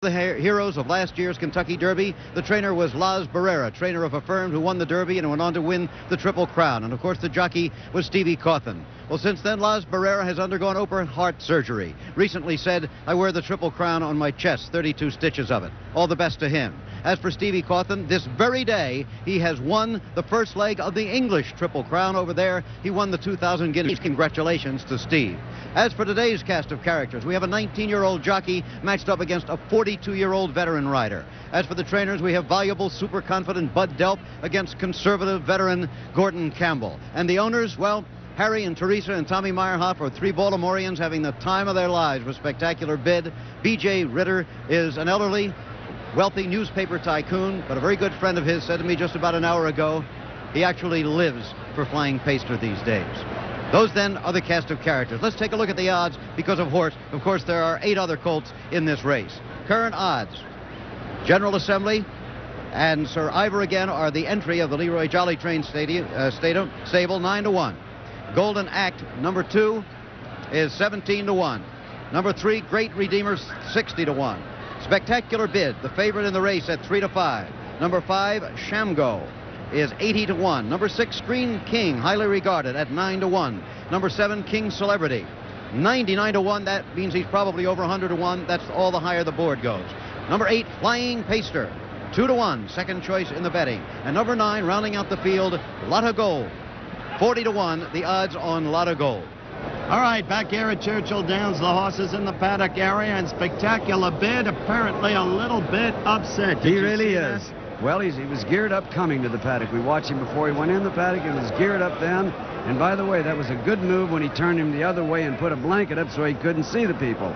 The heroes of last year's Kentucky Derby. The trainer was Las Barrera, trainer of Affirmed, who won the Derby and went on to win the Triple Crown. And of course the jockey was Stevie Cawthon. Well, since then, Las Barrera has undergone open heart surgery. Recently said, "I wear the Triple Crown on my chest, 32 stitches of it." All the best to him. As for Stevie Cawthon, this very day, he has won the first leg of the English Triple Crown over there. He won the 2,000 guineas. Congratulations to Steve. As for today's cast of characters, we have a 19-year-old jockey matched up against a 42-year-old veteran rider. As for the trainers, we have voluble, super confident Bud Delp against conservative veteran Gordon Campbell. And the owners, well, Harry and Teresa and Tommy Meyerhoff are three Baltimoreans having the time of their lives with Spectacular Bid. B.J. Ritter is an elderly, wealthy newspaper tycoon, but a very good friend of his said to me just about an hour ago, he actually lives for Flying Paster these days. Those then are the cast of characters. Let's take a look at the odds because of horse. Of course, there are 8 other colts in this race. Current odds: General Assembly and Sir Ivor again are the entry of the Leroy Jolly Train stable, 9-1. Golden Act, number 2, is 17-1. Number 3, Great Redeemer, 60-1. Spectacular Bid, the favorite in the race, at 3-5. Number 5, Shamgo, is 80-1. Number 6, Screen King, highly regarded, at 9-1. Number 7, King Celebrity, 99-1. That means he's probably over 100-1. That's all the higher the board goes. Number 8, Flying Paster, 2-1, second choice in the betting. And number 9, rounding out the field, Lotta Gold, 40-1, the odds on Lotta Gold. All right, back here at Churchill Downs, the horses in the paddock area, and Spectacular Bid apparently a little bit upset. He really is. Well, he was geared up coming to the paddock. We watched him before he went in the paddock and was geared up then. And by the way, that was a good move when he turned him the other way and put a blanket up so he couldn't see the people.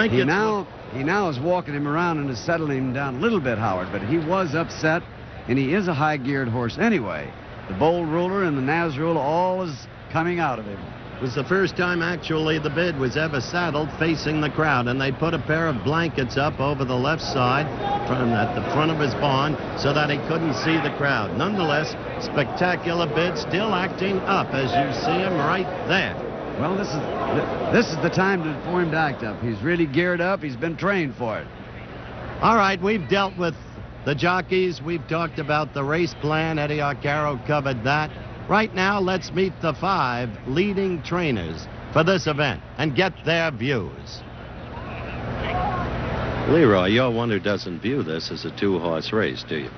He now is walking him around and is settling him down a little bit, Howard, but he was upset, and he is a high-geared horse anyway. The Bold Ruler and the Nazrul, all is coming out of him. It was the first time actually the Bid was ever saddled facing the crowd, and they put a pair of blankets up over the left side at the front of his barn so that he couldn't see the crowd. Nonetheless, Spectacular Bid still acting up, as you see him right there. Well, this is the time for him to act up. He's really geared up. He's been trained for it. All right, we've dealt with the jockeys. We've talked about the race plan. Eddie Arcaro covered that. Right now, let's meet the 5 leading trainers for this event and get their views. Leroy, you're one who doesn't view this as a 2-horse race, do you?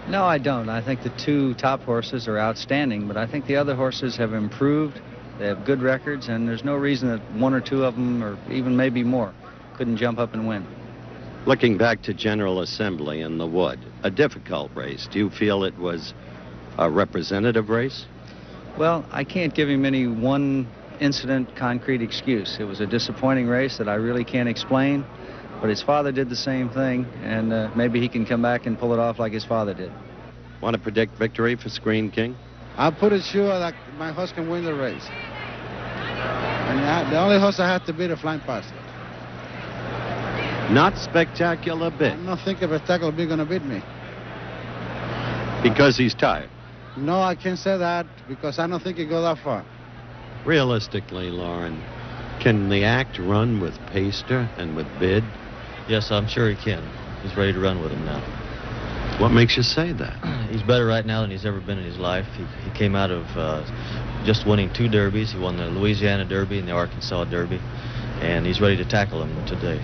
No, I don't. I think the 2 top horses are outstanding, but I think the other horses have improved. They have good records, and there's no reason that 1 or 2 of them, or even maybe more, couldn't jump up and win. Looking back to General Assembly in the Wood, a difficult race. Do you feel it was a representative race? Well, I can't give him any one incident concrete excuse. It was a disappointing race that I really can't explain, but his father did the same thing, and maybe he can come back and pull it off like his father did. Want to predict victory for Screen King? I'm pretty sure that my horse can win the race. And the only horse I have to beat is Flying Paster. Not Spectacular Bid. I don't think Spectacular Bid going to beat me. Because he's tired? No, I can't say that because I don't think he go that far. Realistically, Lauren, can the Act run with Paster and with Bid? Yes, I'm sure he can. He's ready to run with him now. What makes you say that? He's better right now than he's ever been in his life. He came out of just winning 2 derbies. He won the Louisiana Derby and the Arkansas Derby, and he's ready to tackle him today.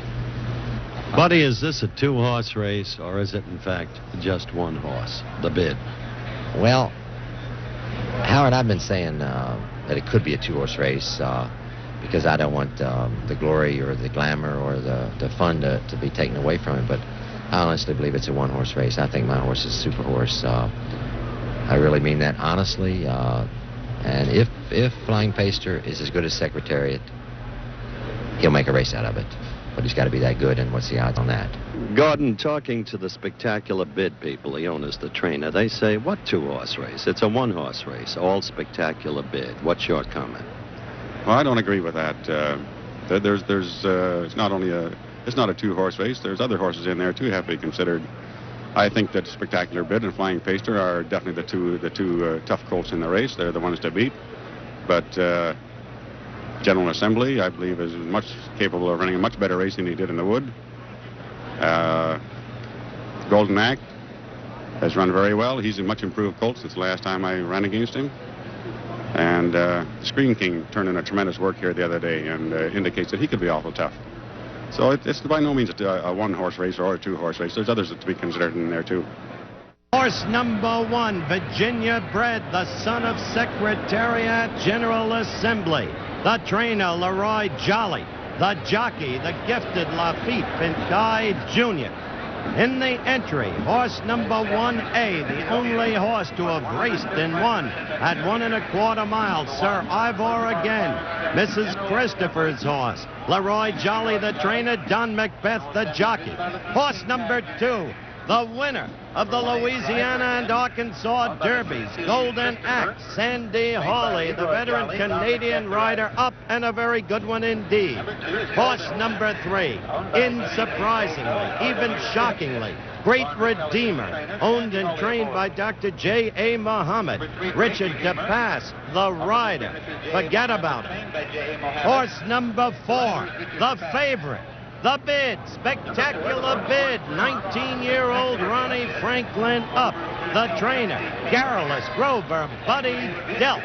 Buddy, is this a 2-horse race, or is it, in fact, just 1 horse, the Bid? Well, Howard, I've been saying that it could be a 2-horse race because I don't want the glory or the glamour or the fun to be taken away from it. But I honestly believe it's a 1-horse race. I think my horse is a super horse. I really mean that honestly. And if Flying Paster is as good as Secretariat, he'll make a race out of it. But he's got to be that good, and what's the odds on that? Gordon, talking to the Spectacular Bid people, the owners, the trainer, they say, what 2-horse race? It's a 1-horse race, all Spectacular Bid. What's your comment? Well, I don't agree with that. It's not only it's not a 2-horse race. There's other horses in there, too, have to be considered. I think that Spectacular Bid and Flying Paster are definitely the two tough colts in the race. They're the ones to beat. But General Assembly, I believe, is much capable of running a much better race than he did in the Wood. Golden Act has run very well. He's a much improved colt since the last time I ran against him. And Screen King turned in a tremendous work here the other day and indicates that he could be awful tough. So it's by no means a one-horse race or a two-horse race. There's others to be considered in there, too. Horse number 1, Virginia bred, the son of Secretariat General Assembly. The trainer, Leroy Jolly. The jockey, the gifted Lafitte Pincaid Jr. In the entry, horse number 1A, the only horse to have raced in one at 1 1/4 miles, Sir Ivor again. Mrs. Christopher's horse, Leroy Jolly, the trainer, Don Macbeth, the jockey. Horse number 2, the winner of the Louisiana and Arkansas Derbies, Golden Axe, Sandy Hawley, the veteran Canadian rider, up and a very good one indeed. Horse number 3, unsurprisingly, even shockingly, Great Redeemer, owned and trained by Dr. J.A. Muhammad. Richard DePass, the rider. Forget about it. Horse number 4, the favorite. The bid, spectacular bid, 19-year-old Ronnie Franklin up. The trainer, Garrulous Grover, Buddy Delp.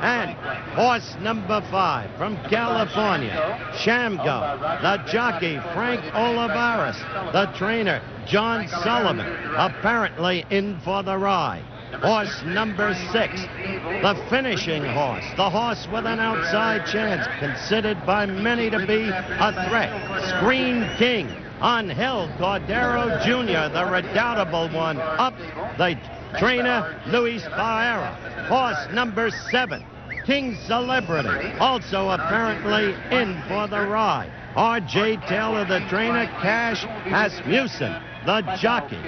And horse number 5 from California, Shamgo. The jockey, Frank Olivares. The trainer, John Sullivan, apparently in for the ride. Horse number 6, the finishing horse, the horse with an outside chance, considered by many to be a threat, Screen King. On Hill, Cordero Jr., the redoubtable one, up. The trainer, Luis Barrera. Horse number 7, King Celebrity, also apparently in for the ride. R.J. Taylor, the trainer, Cash Asmussen, the jockey.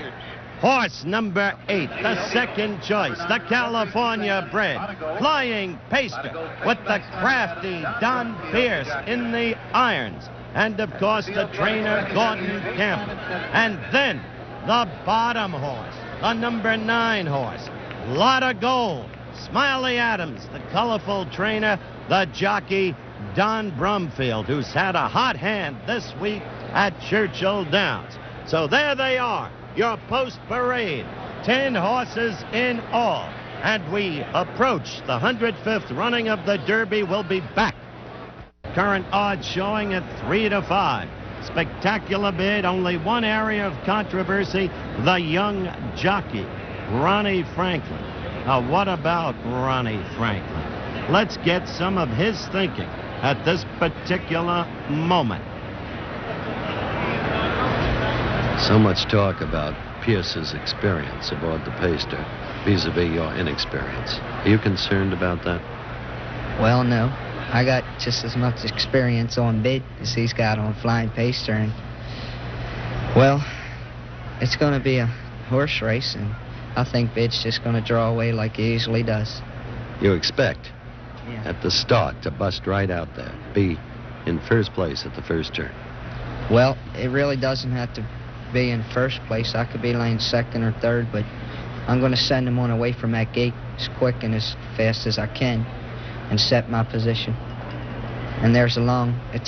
Horse number 8, the second choice, the California bred, Flying Paster, with the crafty Don Pierce in the irons. And, of course, the trainer, Gordon Campbell. And then the bottom horse, the number 9 horse, Lot of Gold, Smiley Adams, the colorful trainer, the jockey, Don Brumfield, who's had a hot hand this week at Churchill Downs. So there they are, your post-parade, 10 horses in all. And we approach the 105th running of the Derby. We'll be back. Current odds showing at 3 to 5. Spectacular bid, only one area of controversy, the young jockey, Ronnie Franklin. Now, what about Ronnie Franklin? Let's get some of his thinking at this particular moment. So much talk about Pierce's experience aboard the Paster vis-a-vis your inexperience. Are you concerned about that? Well, no. I got just as much experience on bid as he's got on Flying Paster. And, well, it's going to be a horse race, and I think bid's just going to draw away like he usually does. You expect at the start to bust right out there, be in first place at the first turn? Well, it really doesn't have to be in first place. I could be laying second or third, but I'm going to send him on away from that gate as quick and as fast as I can and set my position. And it's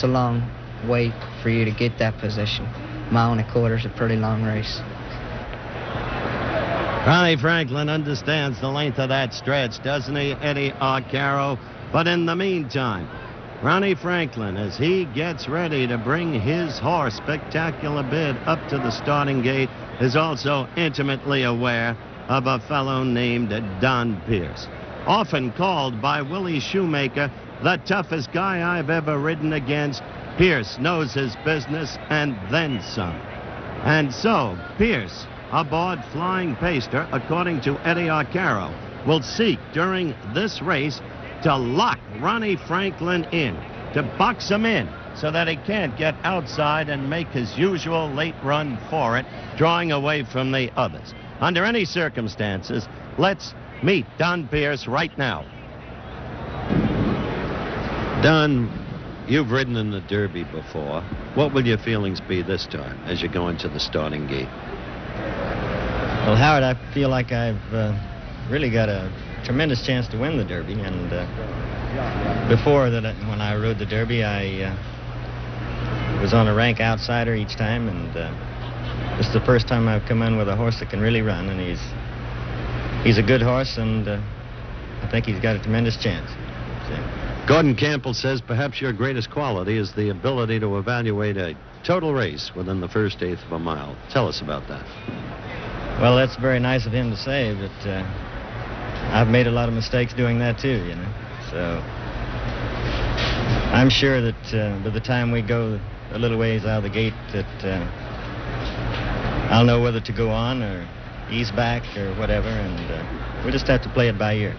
a long way for you to get that position. Mile and a quarter is a pretty long race. Ronnie Franklin understands the length of that stretch, doesn't he, Eddie Arcaro? But in the meantime, Ronnie Franklin, as he gets ready to bring his horse, Spectacular Bid, up to the starting gate, is also intimately aware of a fellow named Don Pierce. Often called by Willie Shoemaker the toughest guy I've ever ridden against, Pierce knows his business and then some. And so, Pierce, aboard Flying Paster, according to Eddie Arcaro, will seek during this race to lock Ronnie Franklin in, to box him in so that he can't get outside and make his usual late run for it, drawing away from the others. Under any circumstances, let's meet Don Pierce right now. Don, you've ridden in the Derby before. What will your feelings be this time as you go into the starting gate? Well, Howard, I feel like I've really got a tremendous chance to win the Derby. And before that, when I rode the Derby, I was on a rank outsider each time, and This is the first time I've come in with a horse that can really run, and he's a good horse, and I think he's got a tremendous chance. Gordon Campbell says perhaps your greatest quality is the ability to evaluate a total race within the first eighth of a mile. Tell us about that. Well, that's very nice of him to say, but I've made a lot of mistakes doing that too, you know. So I'm sure that by the time we go a little ways out of the gate that I'll know whether to go on or ease back or whatever, and we just have to play it by ear.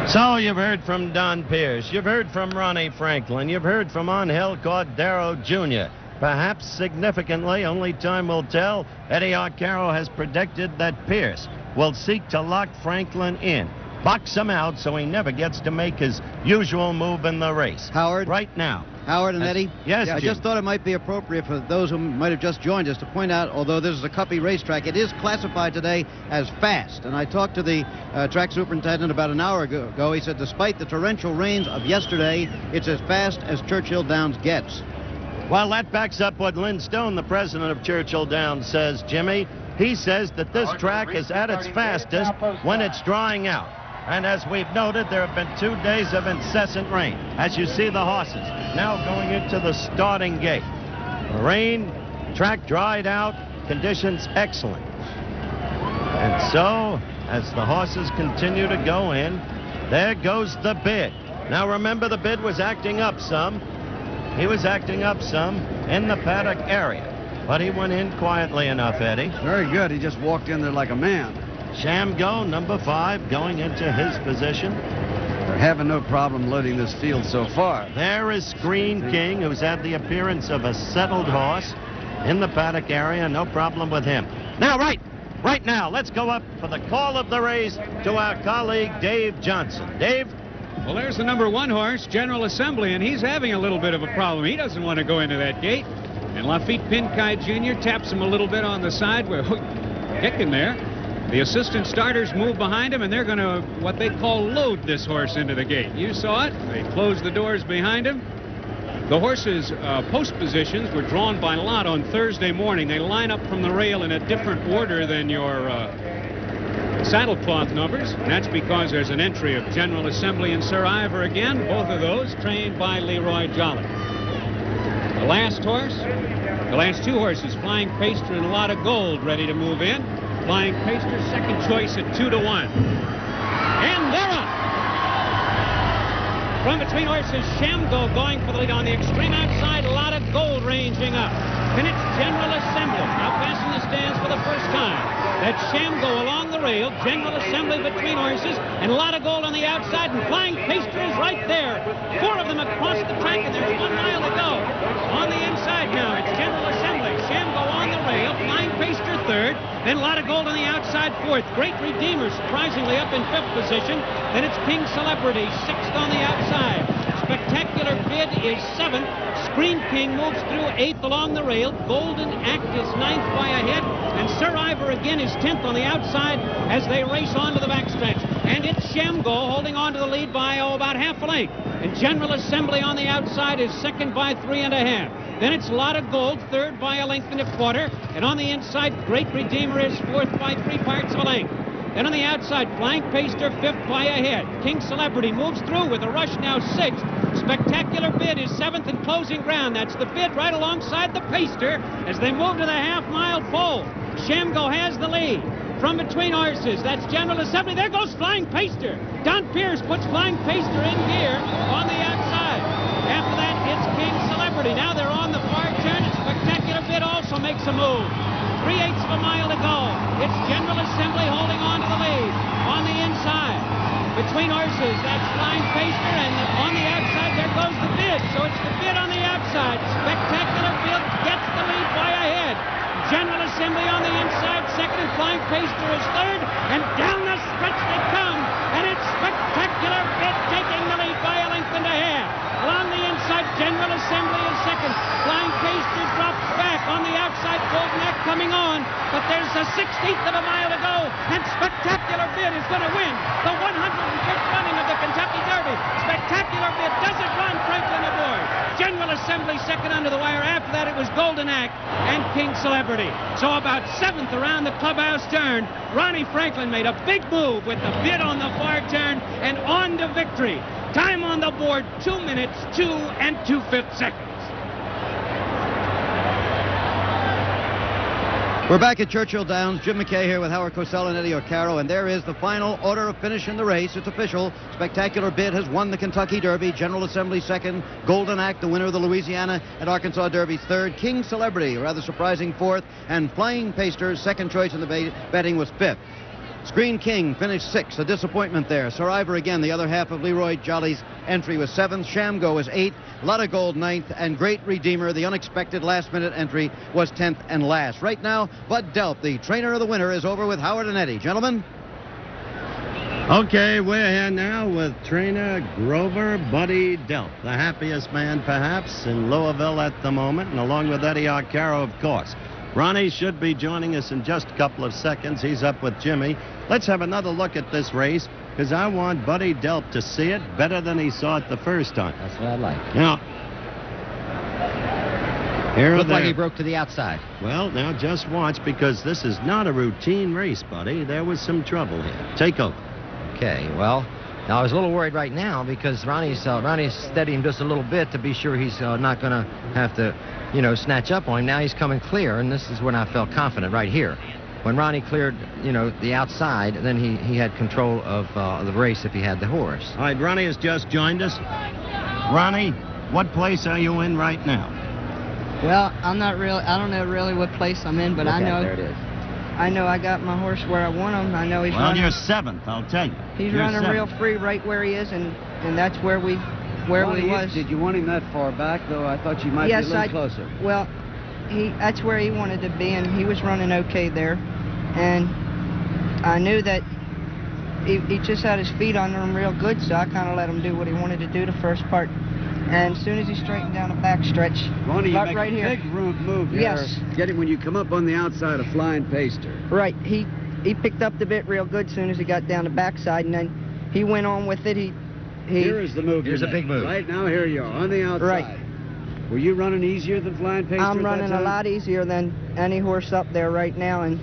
So you've heard from Don Pierce, you've heard from Ronnie Franklin, you've heard from Angel Cordero Jr. Perhaps significantly, only time will tell, Eddie Arcaro has predicted that Pierce will seek to lock Franklin in, box him out so he never gets to make his usual move in the race. Howard? Right now. Howard and Eddie? Yes, I just thought it might be appropriate for those who might have just joined us to point out, although this is a Cuppy racetrack, it is classified today as fast. And I talked to the track superintendent about an hour ago. He said despite the torrential rains of yesterday, it's as fast as Churchill Downs gets. Well, that backs up what Lynn Stone, the president of Churchill Downs, says, Jimmy. He says that this track is at its fastest when it's drying out. And as we've noted, there have been 2 days of incessant rain. As you see the horses now going into the starting gate. Rain, track dried out, conditions excellent. And so, as the horses continue to go in, there goes the bid. Now remember, the bid was acting up some. He was acting up some in the paddock area. But he went in quietly enough, Eddie. Very good. He just walked in there like a man. Shamgo, number 5, going into his position. They're having no problem loading this field so far. There is Screen King, who's had the appearance of a settled horse in the paddock area. No problem with him. Now, right now, let's go up for the call of the race to our colleague Dave Johnson. Dave? Well, there's the number 1 horse, General Assembly, and he's having a little bit of a problem. He doesn't want to go into that gate. And Lafitte Pinkai Jr. taps him a little bit on the side. We're kicking there. The assistant starters move behind him, and they're going to, what they call, load this horse into the gate. You saw it. They closed the doors behind him. The horse's post positions were drawn by lot on Thursday morning. They line up from the rail in a different order than your saddlecloth numbers. And that's because there's an entry of General Assembly and Sir Ivor again, both of those trained by Leroy Jolly. The last horse, the last 2 horses, Flying Paster and A Lot of Gold, ready to move in. Flying Paster, second choice at 2-1. And they're up. From between horses, Shamgo going for the lead on the extreme outside. A Lot of Gold ranging up. And it's General Assembly now passing the stands for the first time. That's Shamgo along the rail. General Assembly between horses. And A Lot of Gold on the outside. And Flying Paster is right there. 4 of them across the track, and there's 1 mile to go. On the inside now, it's General Assembly. Shamgo on the rail. Flying Paster 3rd. Then A Lot of Gold on the outside 4th. Great Redeemer surprisingly up in 5th position. Then it's King Celebrity 6th on the outside. Spectacular Bid is 7th. Screen King moves through 8th along the rail. Golden Act is 9th by a head. And Sir Ivor again is 10th on the outside as they race on to the backstretch. And it's Shamgo holding on to the lead by about half a length. And General Assembly on the outside is 2nd by 3.5. Then it's A Lot of Gold, 3rd by 1.25 lengths. And on the inside, Great Redeemer is 4th by 3 parts of a length. Then on the outside, Flying Paster 5th by a head. King Celebrity moves through with a rush now 6th. Spectacular Bid is 7th and closing ground. That's the Bid right alongside the Paster as they move to the half-mile pole. Shamgo has the lead. From between horses, that's General Assembly. There goes Flying Paster. Don Pierce puts Flying Paster in gear on the outside. After that, it's King Celebrity. Now they're on the far turn. Spectacular Bid also makes a move. 3/8 of a mile to go. It's General Assembly holding on to the lead. On the inside, between horses, that's Flying Paster, and on the outside, there goes the Bid. So it's the Bid on the outside. Spectacular Bid gets the lead by a head. General Assembly on the inside, 2nd, and Flying Paster is 3rd, and down the stretch they come, and it's Spectacular Bid taking the lead by 1.5 lengths. Along the inside, General Assembly is 2nd. Flying Paster drops back on the outside. Golden Act come coming on, but there's a 16th of a mile to go, and Spectacular Bid is going to win the 105th running of the Kentucky Derby. Spectacular Bid doesn't run Franklin aboard. General Assembly second under the wire. After that, it was Golden Act and King Celebrity. So about 7th around the clubhouse turn, Ronnie Franklin made a big move with the Bid on the far turn and on to victory. Time on the board, 2 minutes, 2 2/5 seconds. We're back at Churchill Downs. Jim McKay here with Howard Cosell and Eddie O'Carroll, and there is the final order of finish in the race. It's official. Spectacular Bid has won the Kentucky Derby. General Assembly second. Golden Act, the winner of the Louisiana and Arkansas Derby, third. King Celebrity, a rather surprising fourth. And Flying Pasters, second choice in the betting, was fifth. Screen King finished sixth, a disappointment there. Sir Ivor again, the other half of Leroy Jolly's entry, was seventh. Shamgo was eighth. Lot of Gold ninth, and Great Redeemer, the unexpected last-minute entry, was 10th and last. Right now, Bud Delp, the trainer of the winner, is over with Howard and Eddie. Gentlemen? Okay, we're here now with trainer Grover Buddy Delp, the happiest man perhaps in Louisville at the moment, and along with Eddie Arcaro, of course. Ronnie should be joining us in just a couple of seconds. He's up with Jimmy. Let's have another look at this race, because I want Buddy Delp to see it better than he saw it the first time. That's what I like. Now, here looked like he broke to the outside. Well, now just watch, because this is not a routine race, Buddy. There was some trouble here. Take over. Okay, well, now I was a little worried right now because Ronnie's steadying just a little bit to be sure he's not going to have to, snatch up on him. Now he's coming clear, and this is when I felt confident right here. When Ronnie cleared, the outside, then he had control of the race if he had the horse. All right, Ronnie has just joined us. Ronnie, what place are you in right now? Well, I don't know really what place I'm in, but there it is. I know I got my horse where I want him. I know he's running. Well, you're seventh, I'll tell you. He's running real free right where he is, and that's where we was. Did you want him that far back, though? I thought you might be a little closer. Well, that's where he wanted to be, and he was running okay there. And I knew that he just had his feet under him real good, so I kind of let him do what he wanted to do the first part. And as soon as he straightened down the back stretch, Ronnie, you make right a here. big move here. Yes. Get him when you come up on the outside of Flying Paster. Right. He picked up the bit real good as soon as he got down the backside, and then he went on with it. Here is the move. Here's a big move. Right now, here you are on the outside. Right. Were you running easier than Flying Paster? I'm running a lot easier than any horse up there right now, and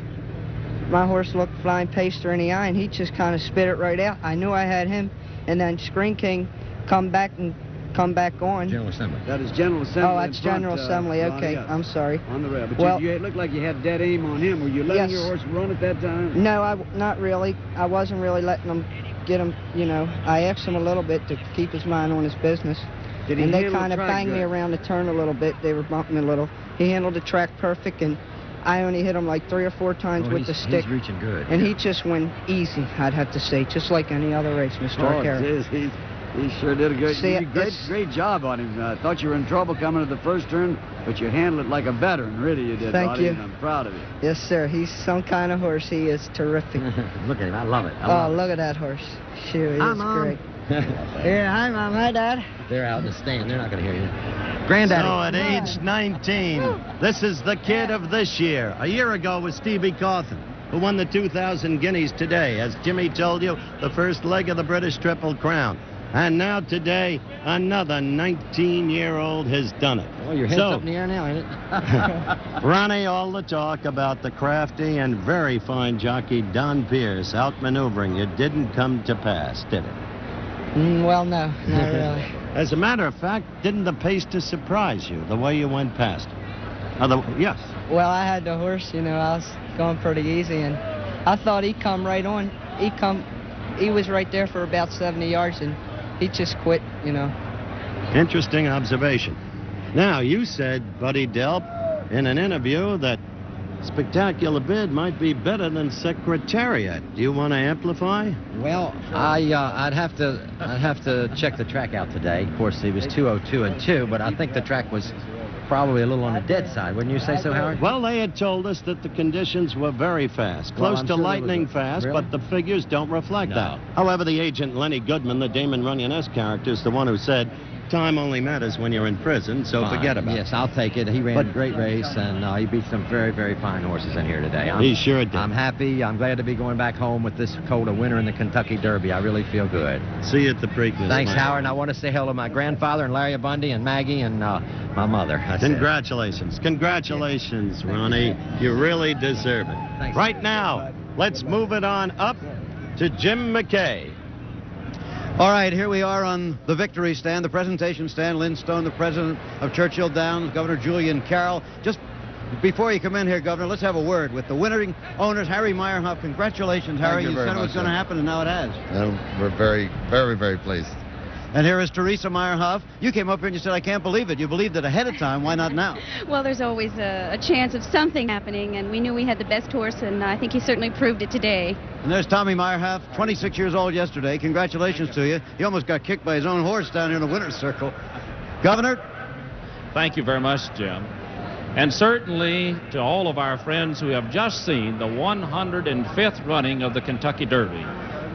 my horse looked Flying Paster in the eye, and he just kind of spit it right out. I knew I had him, and then Screen King come back on. General Assembly. That is General Assembly. Oh, that's General Assembly. Okay, yes. I'm sorry. On the rail. But you looked like you had dead aim on him. Were you letting your horse run at that time? No, not really. I wasn't really letting him get him, I asked him a little bit to keep his mind on his business. And they kind of banged me around the turn a little bit. They were bumping me a little. He handled the track perfect, and I only hit him like 3 or 4 times with the stick. He's reaching good. And he just went easy, I'd have to say, just like any other race, Mr. Arcaro. He sure did a great job on him. I thought you were in trouble coming to the first turn, but you handled it like a veteran. Really, you did. Thank you. And I'm proud of you. Yes, sir. He's some kind of horse. He is terrific. Look at him. I love it. Look at that horse. Sure, he is great. Yeah, hi, Mom. Hi, Dad. They're out in the stand. They're not going to hear you. Granddaddy. So at age 19, this is the kid of this year. A year ago was Stevie Cawthon, who won the 2,000 guineas today. As Jimmy told you, the first leg of the British Triple Crown. And now today, another 19-year-old has done it. Well, your head's up in the air now, ain't it? Ronnie, all the talk about the crafty and very fine jockey Don Pierce outmaneuvering you didn't come to pass, did it? Well, no, not really. As a matter of fact, didn't the Paster surprise you, the way you went past him? Yes. Well, I had the horse, I was going pretty easy, and I thought he'd come right on. He was right there for about 70 yards, and he just quit, Interesting observation. Now, you said, Buddy Delp, in an interview that Spectacular Bid might be better than Secretariat. Do you want to amplify? Well, I'd have to check the track out today. Of course, it was 2:02 and 2, but I think the track was probably a little on the dead side. Wouldn't you say so, Howard? Well, they had told us that the conditions were very fast, close to lightning fast, really? but the figures don't reflect that. However, the agent Lenny Goodman, the Damon Runyon-esque character, is the one who said time only matters when you're in prison, so forget about it. Yes, I'll take it. He ran a great race, and he beat some very, very fine horses in here today. He sure did. I'm happy. I'm glad to be going back home with this colt a winner in the Kentucky Derby. I really feel good. See you at the Preakness. Thanks, Howard. And I want to say hello to my grandfather and Larry Bundy and Maggie and my mother. Congratulations. Congratulations, Ronnie. You really deserve it. Thanks. Right now, let's move it on up to Jim McKay. All right, here we are on the victory stand, the presentation stand. Lynn Stone, the president of Churchill Downs, Governor Julian Carroll. Just before you come in here, Governor, let's have a word with the winning owners, Harry Meyerhoff. Congratulations, Harry. You said it was going to happen, and now it has. We're very, very, very pleased. And here is Teresa Meyerhoff. You came up here and you said, I can't believe it. You believed it ahead of time. Why not now? Well, there's always a chance of something happening, and we knew we had the best horse, and I think he certainly proved it today. And there's Tommy Meyerhoff, 26 years old yesterday. Congratulations to you. He almost got kicked by his own horse down here in the winner's circle. Governor? Thank you very much, Jim. And certainly to all of our friends who have just seen the 105th running of the Kentucky Derby.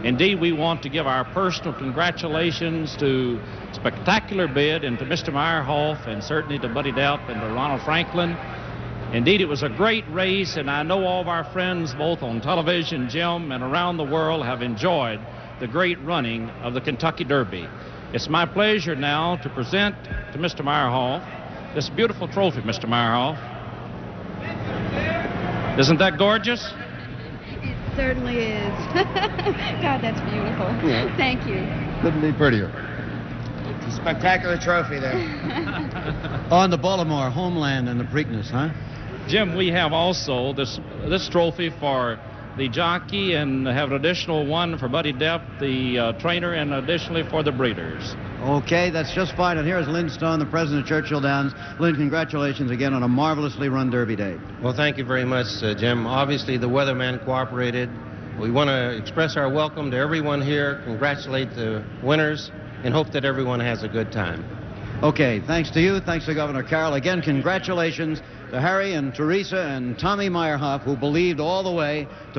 Indeed, we want to give our personal congratulations to Spectacular Bid and to Mr. Meyerhoff and certainly to Buddy Delp and to Ronald Franklin. Indeed, it was a great race, and I know all of our friends, both on television, Jim, and around the world, have enjoyed the great running of the Kentucky Derby. It's my pleasure now to present to Mr. Meyerhoff this beautiful trophy, Mr. Meyerhoff. Isn't that gorgeous? It certainly is. God, that's beautiful. Yeah. Thank you. Couldn't be prettier. It's a spectacular trophy there. On the Baltimore homeland and the Preakness, huh? Jim, we have also this trophy for the jockey, and have an additional one for Buddy Delp, the trainer, and additionally for the breeders. Okay, that's just fine. And here is Lynn Stone, the president of Churchill Downs. Lynn, congratulations again on a marvelously run Derby day. Well, thank you very much, Jim. Obviously, the weatherman cooperated. We want to express our welcome to everyone here, congratulate the winners, and hope that everyone has a good time. Okay, thanks to you. Thanks to Governor Carroll. Again, congratulations to Harry and Teresa and Tommy Meyerhoff, who believed all the way to